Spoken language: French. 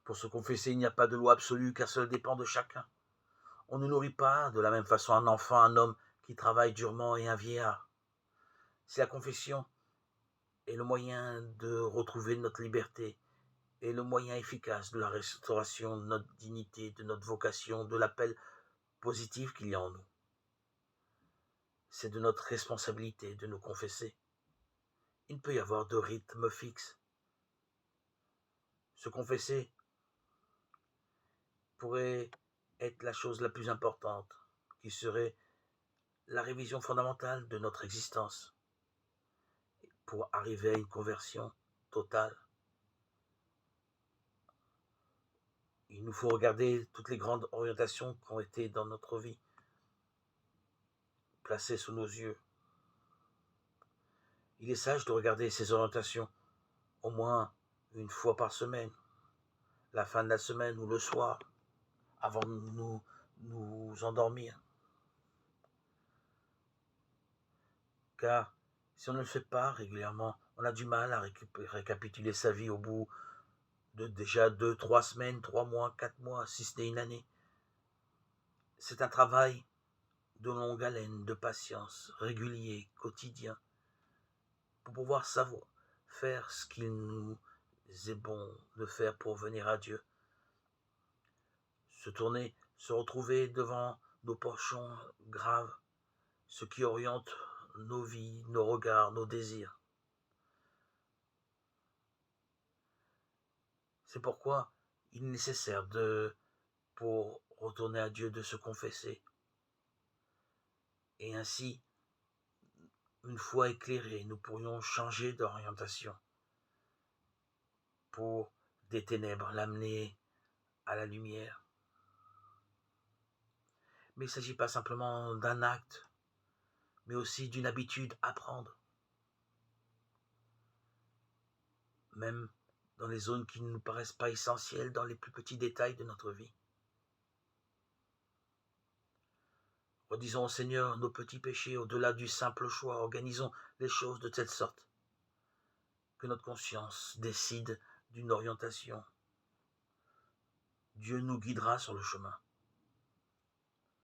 Pour se confesser, il n'y a pas de loi absolue car cela dépend de chacun. On ne nourrit pas de la même façon un enfant, un homme qui travaille durement et un vieillard. Si la confession est le moyen de retrouver notre liberté, est le moyen efficace de la restauration de notre dignité, de notre vocation, de l'appel positif qu'il y a en nous. C'est de notre responsabilité de nous confesser. Il ne peut y avoir de rythme fixe. Se confesser pourrait être la chose la plus importante, qui serait la révision fondamentale de notre existence pour arriver à une conversion totale. Il nous faut regarder toutes les grandes orientations qui ont été dans notre vie, placées sous nos yeux. Il est sage de regarder ces orientations au moins une fois par semaine, la fin de la semaine ou le soir, avant de nous endormir. Car si on ne le fait pas régulièrement, on a du mal à récapituler sa vie au bout de déjà 2, 3 semaines, 3 mois, 4 mois, si ce n'est une année. C'est un travail de longue haleine, de patience, régulier, quotidien, pour pouvoir savoir faire ce qu'il nous est bon de faire pour venir à Dieu. Se tourner, se retrouver devant nos penchants graves, ce qui oriente nos vies, nos regards, nos désirs. C'est pourquoi il est nécessaire pour retourner à Dieu, de se confesser. Et ainsi, une fois éclairés, nous pourrions changer d'orientation pour des ténèbres l'amener à la lumière. Mais il ne s'agit pas simplement d'un acte, mais aussi d'une habitude à prendre. Même dans les zones qui ne nous paraissent pas essentielles, dans les plus petits détails de notre vie. Redisons au Seigneur nos petits péchés au-delà du simple choix. Organisons les choses de telle sorte que notre conscience décide d'une orientation. Dieu nous guidera sur le chemin.